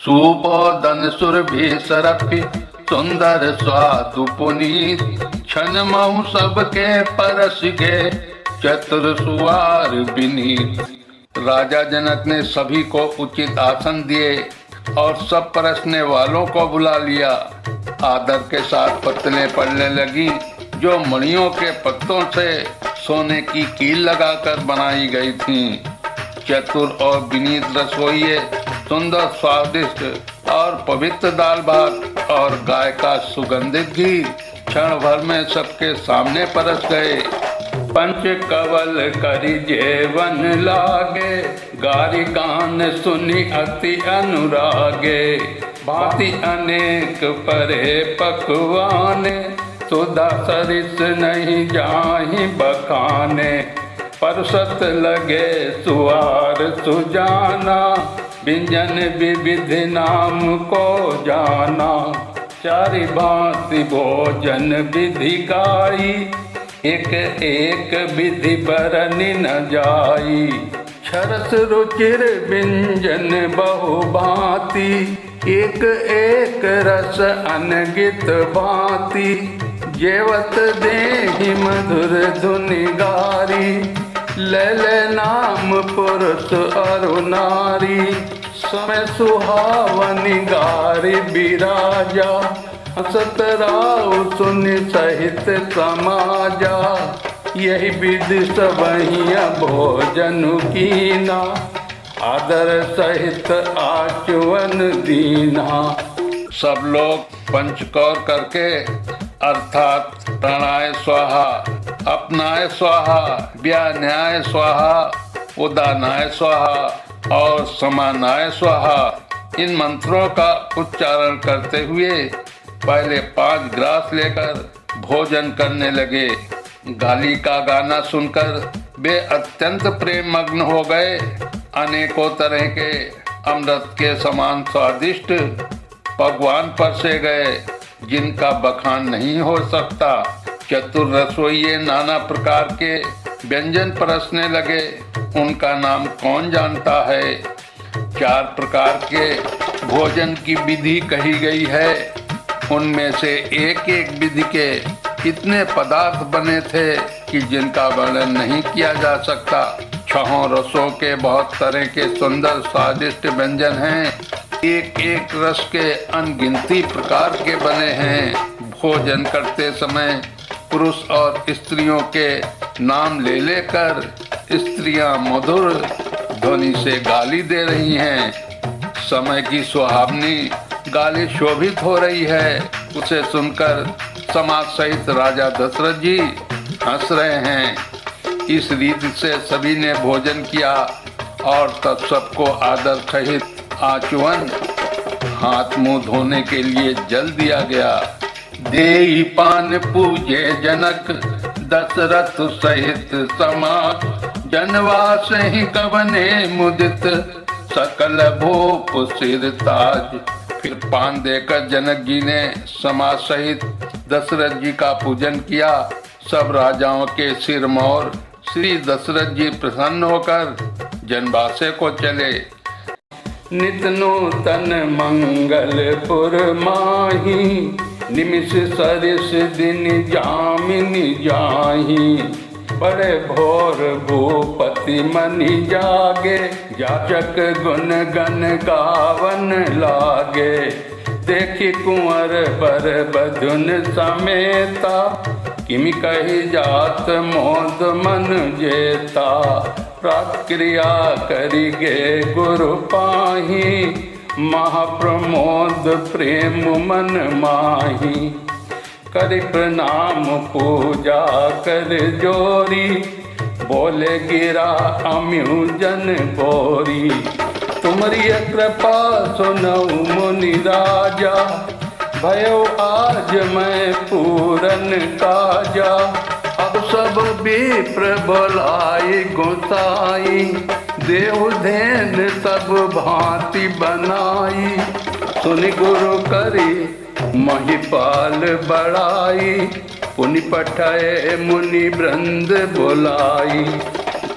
सुबोधन सुरभि सरपि सुंदर स्वादु पुनीत, क्षण महु सबके परस गे चतुर सुवार विनीत। राजा जनक ने सभी को उचित आसन दिए और सब परसने वालों को बुला लिया। आदर के साथ पत्तलें पड़ने लगी जो मणियों के पत्तों से सोने की कील लगाकर बनाई गई थीं। चतुर और विनीत रसोइये सुंदर स्वादिष्ट और पवित्र दाल भात और गाय का सुगंधित घी क्षण भर में सबके सामने परस गए। पंच कवल करि जेवन लागे, गारी गान सुनि अति अनुरागे। भांति अनेक परे पकवाने, सुधा सरिस नहीं जाहि बखाने। परसत लगे सुआर सुजाना, व्यंजन विविध नाम को जाना। चारि भांति भोजन विधि गाई, एक एक विधि बरनि न जाई। छरस रुचिर व्यंजन बहु भांति, एक एक रस अनगित भांति। जेवत देहि मधुर धुनि गारी, ले नाम पुरुष अरु नारी। समय सुहावनी गारी बिराजा, हसत राव सुनि सहित समाजा। यही विधि सबहिया भोजन कीना, आदर सहित आचवन दीना। सब लोग पंचकौर करके अर्थात प्रणाय स्वाहा, अपनाय स्वाहा, व्यान्याय स्वाहा, उदानाय स्वाहा और समानाय स्वाहा, इन मंत्रों का उच्चारण करते हुए पहले 5 ग्रास लेकर भोजन करने लगे। गाली का गाना सुनकर वे अत्यंत प्रेम मग्न हो गए। अनेकों तरह के अमृत के समान स्वादिष्ट पकवान परसे गए जिनका बखान नहीं हो सकता। चतुर रसोइये नाना प्रकार के व्यंजन परसने लगे, उनका नाम कौन जानता है। 4 प्रकार के भोजन की विधि कही गई है, उनमें से एक एक विधि के इतने पदार्थ बने थे कि जिनका वर्णन नहीं किया जा सकता। 6 रसों के बहुत तरह के सुंदर स्वादिष्ट व्यंजन हैं, एक एक रस के अनगिनती प्रकार के बने हैं। भोजन करते समय पुरुष और स्त्रियों के नाम ले लेकर स्त्रियां मधुर ध्वनि से गाली दे रही हैं। समय की सुहावनी गाली शोभित हो रही है, उसे सुनकर समाज सहित राजा दशरथ जी हंस रहे हैं। इस रीति से सभी ने भोजन किया और तब सबको आदर सहित आचमन, हाथ मुंह धोने के लिए जल दिया गया। देई पान पूजे जनक, दशरथ सहित समाज। जनवास ही कवने मुदित, सकल भूप सिर ताज। फिर पान देकर जनक जी ने समाज सहित दशरथ जी का पूजन किया। सब राजाओं के सिर मोर श्री दशरथ जी प्रसन्न होकर जनवासे को चले। नित नूतन मंगलपुर माही, निमिष सरिस दिन जामिनी जाही। बड़े भोर भूपति मनि जागे, जाचक गुण गण गावन लागे। देखि कुंवर बर बधुन समेता, किमि कहि जात मोद मन जेता। प्राक्रिया करिगे गुरु पाही, महाप्रमोद प्रेम मन माही। करि प्रणाम पूजा कर जोरी, बोले गिरा अम्यु जन बोरी। तुमरी कृपा सुनऊ मुनि राजा, भयो आज मैं पूरन काजा। अब सब विप्र बोलाई गोसाई, देव धेन सब भांति बनाई। सुनि गुरु करी महिपाल बड़ाई, पुनि पठाए मुनि वृंद बुलाई।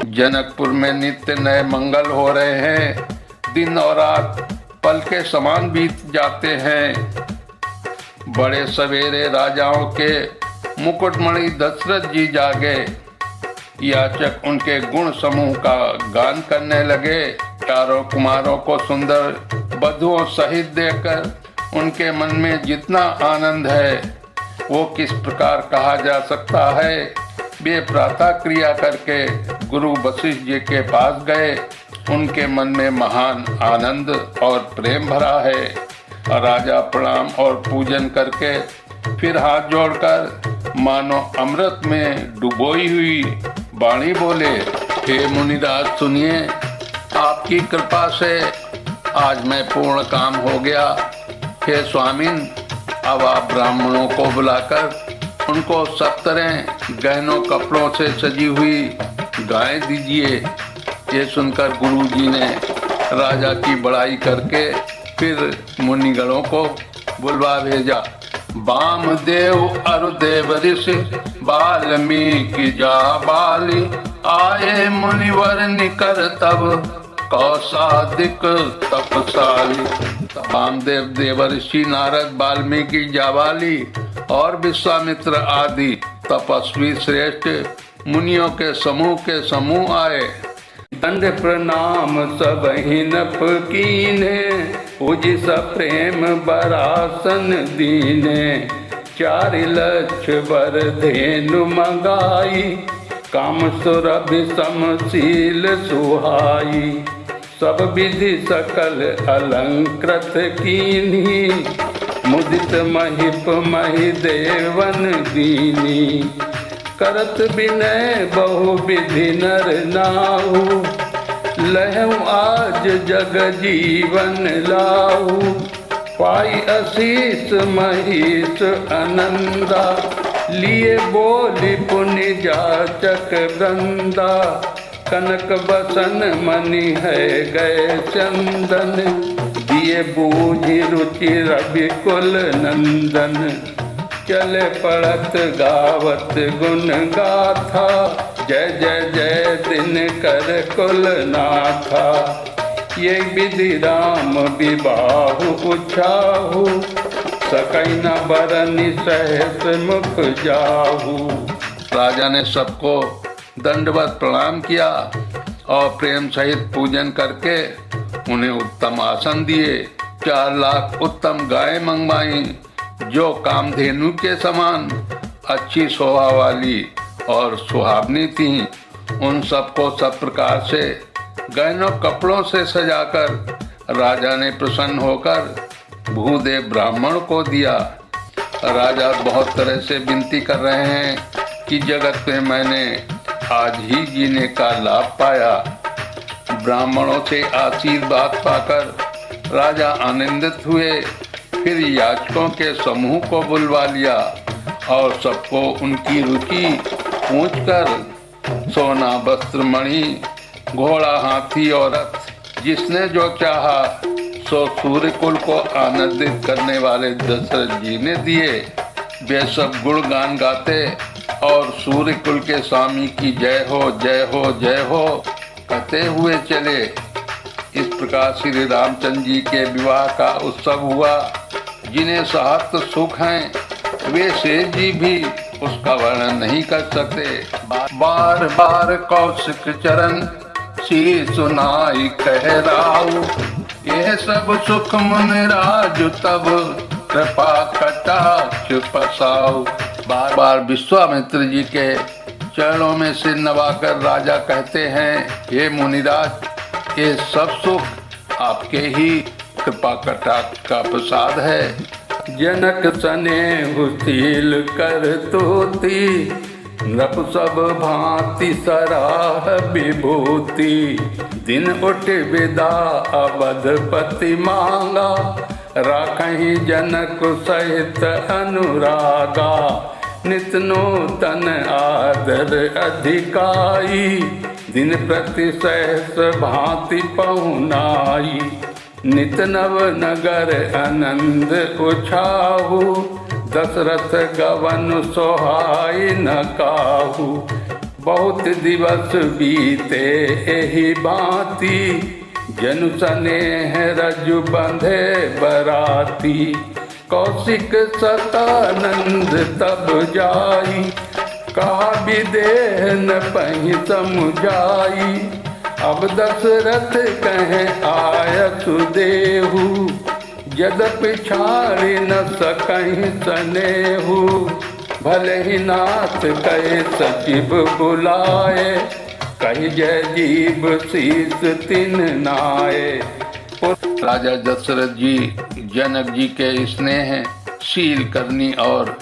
जनकपुर में नित्य नए मंगल हो रहे हैं। दिन और रात पल के समान बीत जाते हैं। बड़े सवेरे राजाओं के मुकुटमणि दशरथ जी जागे। याचक उनके गुण समूह का गान करने लगे। चारों कुमारों को सुंदर वधुओं सहित देखकर उनके मन में जितना आनंद है वो किस प्रकार कहा जा सकता है। वे प्रातः क्रिया करके गुरु वशिष्ठ जी के पास गए। उनके मन में महान आनंद और प्रेम भरा है। राजा प्रणाम और पूजन करके फिर हाथ जोड़कर मानो अमृत में डुबोई हुई वाणी बोले, हे मुनिराज सुनिए, आपकी कृपा से आज मैं पूर्ण काम हो गया। हे स्वामिन, अब आप ब्राह्मणों को बुलाकर उनको 17 गहनों कपड़ों से सजी हुई गाय दीजिए। ये सुनकर गुरु जी ने राजा की बड़ाई करके फिर मुनिगणों को बुलवा भेजा। वामदेव अरुदेव ऋषि वाल्मीकि जाबाली, आए मुनिवर निकर तब कौसादिक तपसाली। वामदेव देवर्षि नारद वाल्मीकि जाबाली और विश्वामित्र आदि तपस्वी श्रेष्ठ मुनियों के समूह आए। दंड प्रणाम सब हिनप कीने, पूजि प्रेम बरासन दीने। 4 लक्ष वर धेनु मंगाई, काम सुरभि समशील सुहाई। सब विधि सकल अलंकृत कीन्ही, मुदित महिप महि देवन दीनी। करत विनय बहु विधि नर नाहु, लहु आज जग जीवन लाहु। पाई असीस महिष अनंदा, लिए बोली पुनि जाचक वृंदा। कनक बसन मणि है गए चंदन, दिए बूझी रुचि रवि कुल नंदन। चले पढ़त गावत गुण गाथा, जय जय जय दिन कर कुल नाथा। ये विधि राम विबाहु उछाहु, सकई न बरनि सहस मुख जाहु। राजा ने सबको दंडवत प्रणाम किया और प्रेम सहित पूजन करके उन्हें उत्तम आसन दिए। 4 लाख उत्तम गाय मंगवाई जो कामधेनु के समान अच्छी शोभा वाली और सुहावनी थीं। उन सबको सब प्रकार से गहनों कपड़ों से सजाकर राजा ने प्रसन्न होकर भूदेव ब्राह्मण को दिया। राजा बहुत तरह से विनती कर रहे हैं कि जगत में मैंने आज ही जीने का लाभ पाया। ब्राह्मणों से आशीर्वाद पाकर राजा आनंदित हुए। फिर याचकों के समूह को बुलवा लिया और सबको उनकी रुचि पूछकर सोना वस्त्र मणि, घोड़ा हाथी और रथ जिसने जो चाहा सो सूर्यकुल को आनंदित करने वाले दशरथ जी ने दिए। वे सब गुणगान गाते और सूर्यकुल के स्वामी की जय हो जय हो जय हो कहते हुए चले। इस प्रकार श्री रामचंद्र जी के विवाह का उत्सव हुआ। जिन्हें सहस्त्र सुख हैं वे शेष जी भी उसका वर्णन नहीं कर सकते। बार बार कौशिक चरण सी सुनाई कह राऊ, यह सब सुख मुन राज तब कृपा कटाक्ष पसाऊ। बार बार विश्वामित्र जी के चरणों में सिर नवाकर राजा कहते हैं, हे मुनिराज, ये सब सुख आपके ही कृपा कटाक्ष का प्रसाद है। जनक सने हुशील कर तोती, नृप सब भांति सराह विभूति। दिन उठ विदा अवधपति मांगा, राखहि जनक सहित अनुरागा। नित नूतन आदर अधिकाई, दिन प्रति सहस भांति पहुनाई। नित नव नगर आनंद उछाहु, दशरथ गवन सोहाई न काहू। बहुत दिवस बीते एहि भांति, जनु स्नेह रजु बंधे बराती, कौशिक सतानंद तब जाई, कहा विदेह न पही समुझाई। अब दशरथ कहे आय सुदेहु, यद्यपि छाड़ी न सकहीं सनेहु। भले ही नाथ कहे सचिव बुलाए, कही जय जीव शीस तिन नाये। राजा दशरथ जी जनक जी के स्नेह, शील करनी और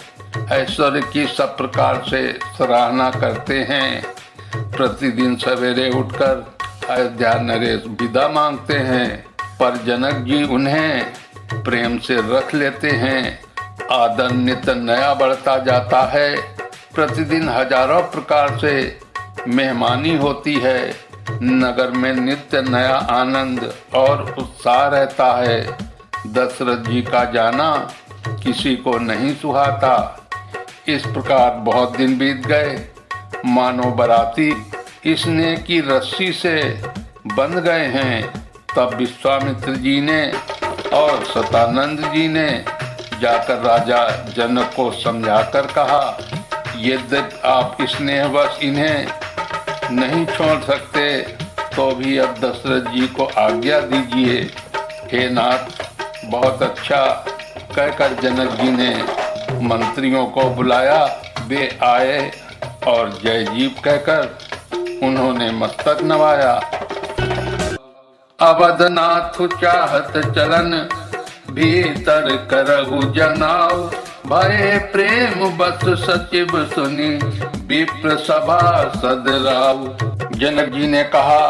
ऐश्वर्य की सब प्रकार से सराहना करते हैं। प्रतिदिन सवेरे उठकर अयोध्या नरेश विदा मांगते हैं, पर जनक जी उन्हें प्रेम से रख लेते हैं। आदर नित्य नया बढ़ता जाता है। प्रतिदिन हजारों प्रकार से मेहमानी होती है। नगर में नित्य नया आनंद और उत्साह रहता है। दशरथ जी का जाना किसी को नहीं सुहाता। इस प्रकार बहुत दिन बीत गए, मानो बराती स्नेह की रस्सी से बंध गए हैं। तब विश्वामित्र जी ने और सतानंद जी ने जाकर राजा जनक को समझाकर कहा, यद्यपि आप स्नेहवश इन्हें नहीं छोड़ सकते, तो भी अब दशरथ जी को आज्ञा दीजिए। हे नाथ, बहुत अच्छा कहकर जनक जी ने मंत्रियों को बुलाया। वे आए और जय जीव कहकर उन्होंने मस्तक नवाया। अवधनाथ चाहत चलन, भीतर करहु जनाव, भय प्रेम बस सचिव सुनी, विप्र सभा सदराव। जनक जी ने कहा,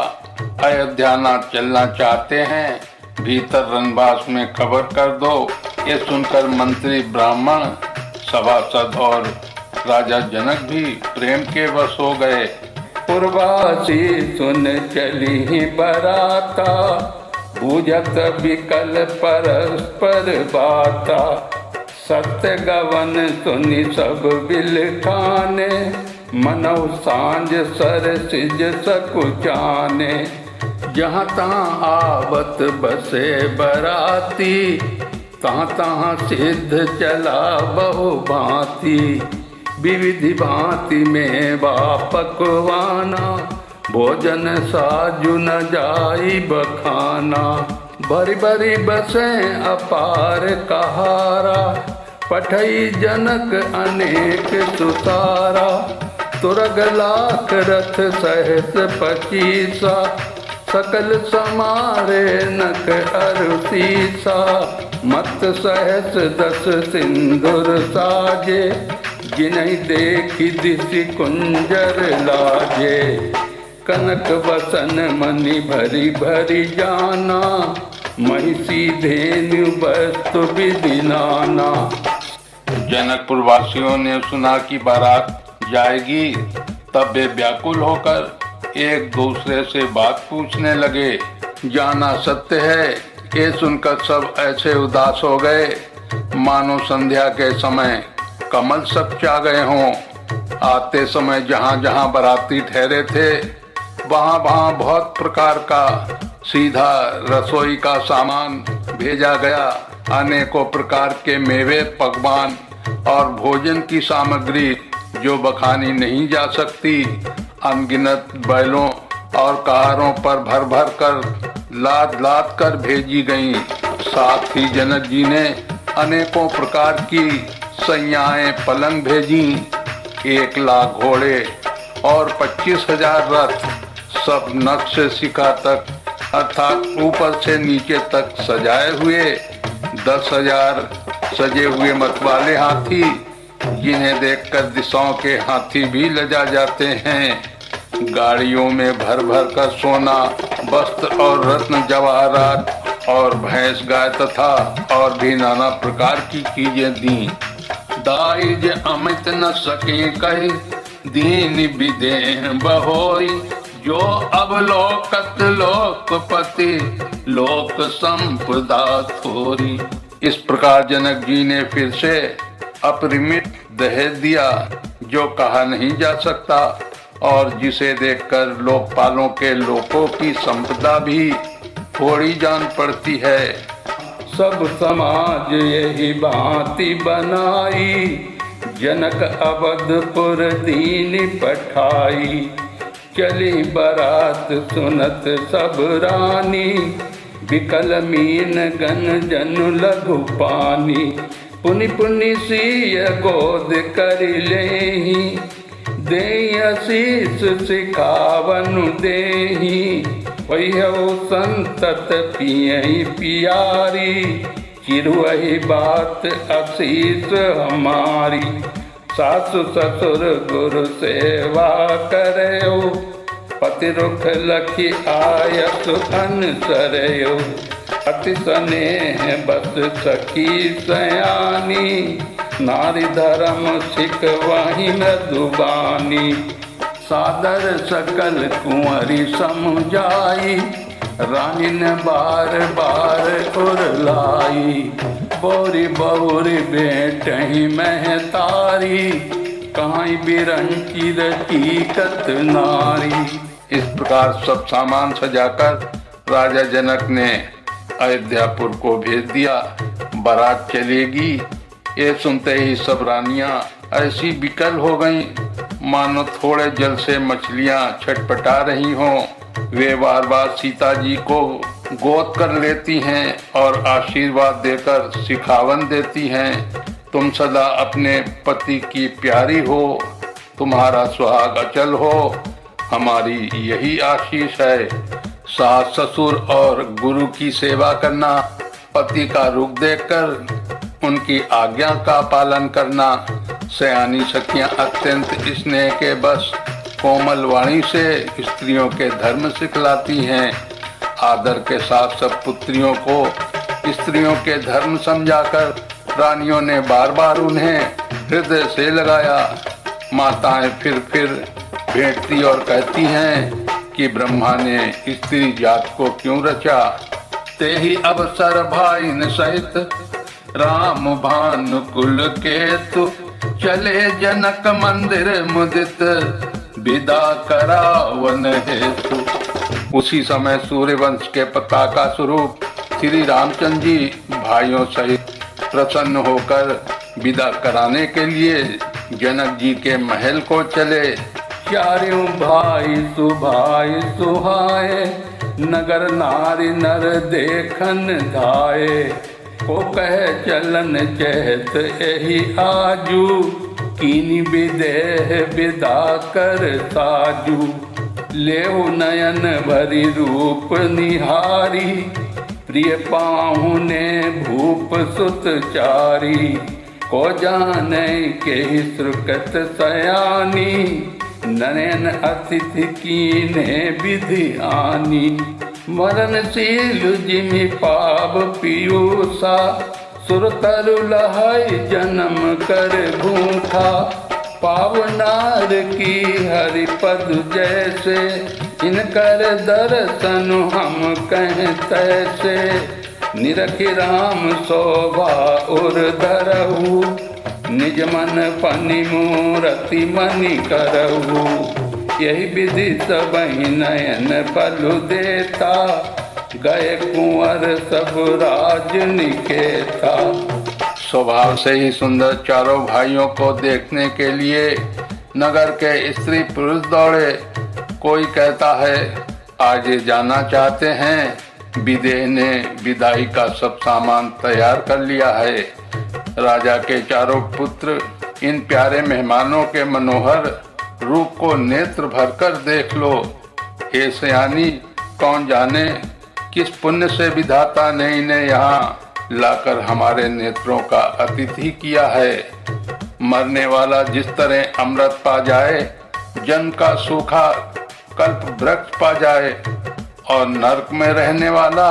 अयोध्या नाथ चलना चाहते हैं, भीतर रनवास में खबर कर दो। ये सुनकर मंत्री ब्राह्मण सभासद और राजा जनक भी प्रेम के वश हो गए। पूर्वासी सुन चली बराता, बुझत विकल परस्पर बाता। सत्य गवन सुनि सब बिलखाने, मनौ सांझ सर सिज सकुचाने। जहाँ तहाँ आवत बसे बराती, तहाँ तहाँ सिद्ध चला बहु भांति। विविधि भांति में पकवाना, भोजन साजु न जाई बखाना। भरी भरी बसें अपार कहारा, पठई जनक अनेक सुतारा। तुरग लाख रथ सहस पचीसा, सकल समारे नक अरुसीसा। मत सहस दस सिंदूर साजे, जिन्हि देखी दिशि कुंजर लाजे। कनक बसन मणि भरी भरी जाना, महिषी धेनु वस्तु विधि नाना। जनकपुर वासियों ने सुना कि बारात जाएगी, तब वे व्याकुल होकर एक दूसरे से बात पूछने लगे। जाना सत्य है, ये सुनकर सब ऐसे उदास हो गए मानो संध्या के समय कमल सब चा गए हों। आते समय जहाँ जहाँ बाराती ठहरे थे, वहाँ वहाँ बहुत प्रकार का सीधा रसोई का सामान भेजा गया। अनेकों प्रकार के मेवे, पकवान और भोजन की सामग्री जो बखानी नहीं जा सकती, अनगिनत बैलों और कहारों पर भर भर कर लाद लाद कर भेजी गईं। साथ ही जनक जी ने अनेकों प्रकार की सैयाएं पलंग भेजी। 1,00,000 घोड़े और 25,000 रथ, सब नख से शिखा तक अर्थात ऊपर से नीचे तक सजाए हुए। 10,000 सजे हुए मतवाले हाथी, जिन्हें देखकर दिशाओं के हाथी भी लजा जाते हैं। गाड़ियों में भर भर कर सोना, वस्त्र और रत्न जवाहरात और भैंस गाय तथा और भी नाना प्रकार की चीजें दी। दाइज अमित न सके कहे, दीन विदेह बहोई। जो अब लोकत लोकपति, लोक संपदा थोरी। इस प्रकार जनक जी ने फिर से अपरिमित दहेज दिया, जो कहा नहीं जा सकता और जिसे देखकर लोकपालों के लोगों की संपदा भी थोड़ी जान पड़ती है। सब समाज यही भांति बनाई, जनक अवधपुर दीन पठाई। चली बारात सुनत सब रानी, बिकल मीन गन जनु लघु पानी। पुनि पुनि सिय गोद कर लेहि, देहि आशीष सिखावनु देहि। वही संतत पियहि पियारी, चिरुहि बात आशीष हमारी। सासु ससुर गुरु सेवा करयो, पति रुख लखी आयस अनसरयो। अति स्नेह बस सखी सयानी, नारी धर्म सिखवाहि मृदुबानी। सादर सकल कुंवरी समझाई, रानी ने बार बार उरलाई। बोरी बहुरी भेंटहि महतारी, कहीं बिरंची रचीकत नारी। इस प्रकार सब सामान सजाकर राजा जनक ने अयोध्यापुर को भेज दिया। बारात चलेगी, ये सुनते ही सब रानियां ऐसी विकल हो गईं, मानो थोड़े जल से मछलियां छटपटा रही हों। वे बार बार सीता जी को गोद कर लेती हैं और आशीर्वाद देकर सिखावन देती हैं। तुम सदा अपने पति की प्यारी हो, तुम्हारा सुहाग अचल हो, हमारी यही आशीष है। सास ससुर और गुरु की सेवा करना, पति का रुख देखकर उनकी आज्ञा का पालन करना। सयानी सखियां अत्यंत स्नेह के बस कोमल वाणी से स्त्रियों के धर्म सिखलाती हैं। आदर के साथ सब पुत्रियों को स्त्रियों के धर्म समझाकर रानियों ने बार बार उन्हें हृदय से लगाया। माताएं फिर भेंटती और कहती हैं कि ब्रह्मा ने स्त्री जात को क्यों रचा। ते ही अवसर भाइन सहित राम भानुकुल केतु, चले जनक मंदिर मुदित विदा करावन हेतु। उसी समय सूर्यवंश के पताका स्वरूप श्री रामचंद्र जी भाइयों सहित प्रसन्न होकर विदा कराने के लिए जनक जी के महल को चले। चारों भाई सुहाए, नगर नारी नर देखन धाये। को कह चलन चहत एहि आजू, कीनी विदेह विदा कर साजू। लेहु नयन भरी रूप निहारी, प्रिय पाहुने भूप सुत चारी। को जाने के श्रुकत सयानी, नयन अतिथि कीने विधि आनी। मरणशील जिमि पाव पीयूषा, सुरतरु लहै जन्म कर भूखा। पावनार की हरिपद जैसे, इनकर दर्शन हम कहें तैसे। निरखि राम शोभा उर धरहु, निज मन पनि मूरति मनि करहु। यही विधि सबहि नयन पलु देता, गए कुंवर सब राज निकेता। स्वभाव से ही सुंदर चारों भाइयों को देखने के लिए नगर के स्त्री पुरुष दौड़े। कोई कहता है आज ये जाना चाहते हैं। विदेह ने विदाई का सब सामान तैयार कर लिया है। राजा के चारों पुत्र इन प्यारे मेहमानों के मनोहर रूप को नेत्र भरकर देख लो। हे सयानी, कौन जाने किस पुण्य से विधाता ने इन्हें यहाँ लाकर हमारे नेत्रों का अतिथि किया है। मरने वाला जिस तरह अमृत पा जाए, जन्म का सूखा कल्प वृक्ष पा जाए, और नरक में रहने वाला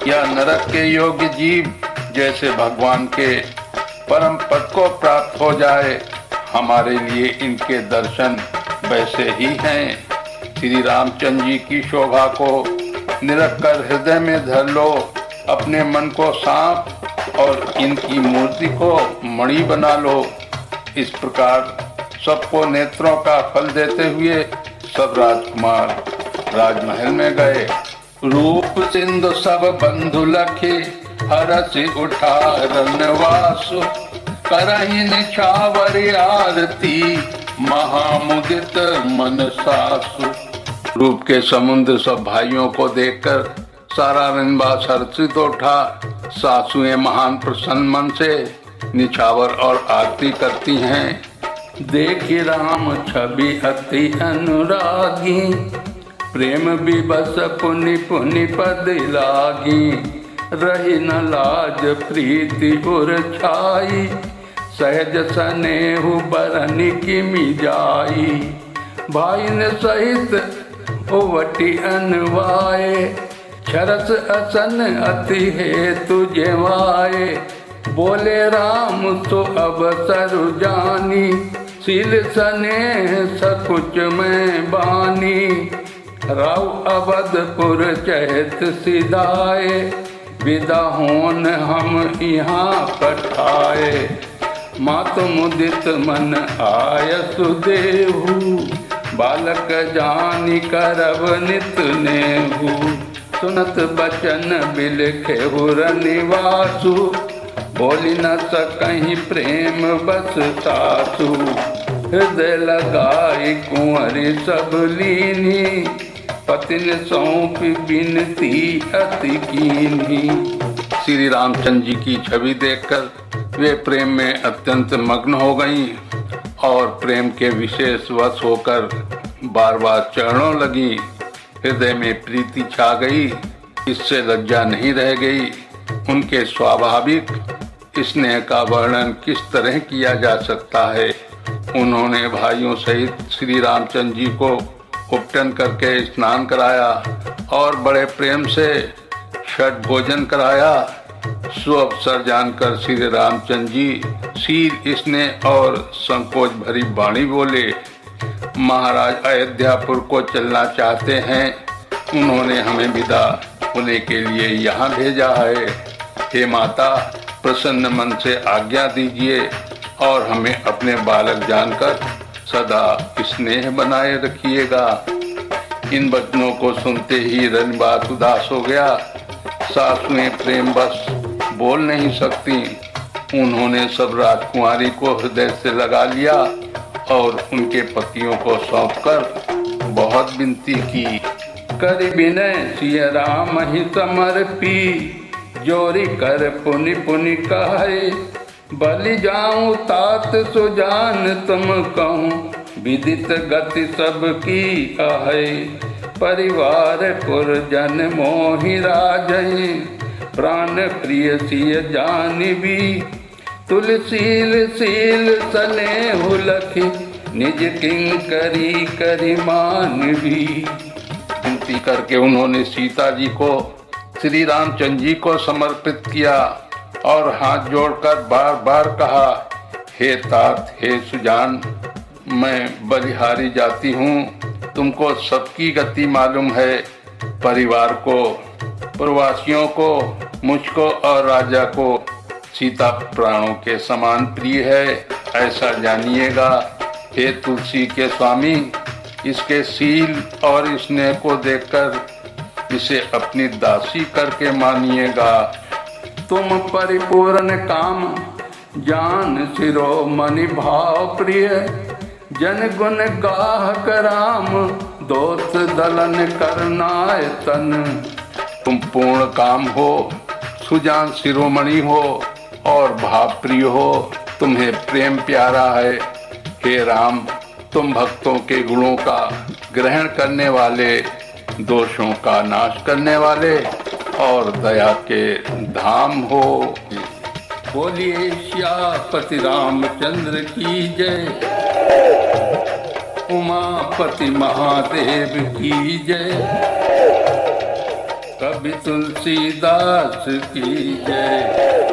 या नरक के योग्य जीव जैसे भगवान के परम पद को प्राप्त हो जाए, हमारे लिए इनके दर्शन वैसे ही हैं। श्री रामचंद्र जी की शोभा को निरख कर हृदय में धर लो। अपने मन को सांप और इनकी मूर्ति को मणि बना लो। इस प्रकार सबको नेत्रों का फल देते हुए सब राजकुमार राजमहल में गए। रूप सिंधु सब बंधु लखे, हरस उठा रनवासु, करहि निछावर आरती, महामुदित मन सासु। रूप के समुद्र सब भाइयों को देखकर सारा रनवास हर्षित उठा। सासुएं महान प्रसन्न मन से निछावर और आरती करती हैं। देखी राम छवि अति अनुरागी, प्रेम विवश पुनि पुनि पद लागी। रही न लाज प्रीति उर छाई, सहज स्नेहु बरनि किमि जाई। भाई ने सहित ओवटी अनवाए, छरस असन अति हेतु जेवाए। बोले राम सो अवसर जानी, सील स्नेह सकुच में बानी। राव अवधपुर चहत सिधाए, विदा होन हम यहाँ पठाए। मात मुदित मन आय सुदेहु, बालक जानी करब नित नेहु। सुनत बचन बिलखेहु रनिवासु, बोली न सकहीं प्रेम बस सासु। हृदय लगाई कुंवरी सब लीनी, पतिन सौंप बिनती अति कीन्ही। श्री रामचंद्र जी की छवि देखकर वे प्रेम में अत्यंत मग्न हो गईं और प्रेम के विशेष वश होकर बार बार चरणों लगी। हृदय में प्रीति छा गई, इससे लज्जा नहीं रह गई। उनके स्वाभाविक स्नेह का वर्णन किस तरह किया जा सकता है। उन्होंने भाइयों सहित श्री रामचंद्र जी को उपटन करके स्नान कराया और बड़े प्रेम से छठ भोजन कराया। सुअवसर जानकर श्री रामचंद्र जी शील स्नेह और संकोच भरी वाणी बोले, महाराज अयोध्यापुर को चलना चाहते हैं, उन्होंने हमें विदा होने के लिए यहाँ भेजा है। हे माता, प्रसन्न मन से आज्ञा दीजिए और हमें अपने बालक जानकर सदा स्नेह बनाए रखिएगा। इन वचनों को सुनते ही रनवास उदास हो गया। सासुएं प्रेम बस बोल नहीं सकती। उन्होंने सब राजकुमारी को हृदय से लगा लिया और उनके पतियों को सौंपकर बहुत विनती की। कर विनय सिय राम ही समर्पी, जोरी कर पुनि पुनि कहे। बलि जाऊं तात सुजान तुम कहूँ, विदित गति सबकी अहै। परिवार पुरजन मोहि राजै, प्राण प्रिय सिय जानवी। तुलसील सील सनेहु लखि, निज किंकरी करि मानवी। विनती करके उन्होंने सीता जी को श्री रामचंद्र जी को समर्पित किया और हाथ जोड़कर बार बार कहा, हे तात, हे सुजान, मैं बलिहारी जाती हूँ। तुमको सबकी गति मालूम है। परिवार को, प्रवासियों को, मुझको और राजा को सीता प्राणों के समान प्रिय है, ऐसा जानिएगा। हे तुलसी के स्वामी, इसके शील और स्नेह को देखकर इसे अपनी दासी करके मानिएगा। तुम परिपूर्ण काम जान शिरोमणि भाव प्रिय। जन गुण गाहक राम, दोस्त दलन करनाय तन। तुम पूर्ण काम हो, सुजान शिरोमणि हो और भाव प्रिय हो। तुम्हें प्रेम प्यारा है। हे राम, तुम भक्तों के गुणों का ग्रहण करने वाले, दोषों का नाश करने वाले और दया के धाम हो। बोलिए श्यापति रामचंद्र की जय, उमापति महादेव की जय, कवि तुलसीदास की जय।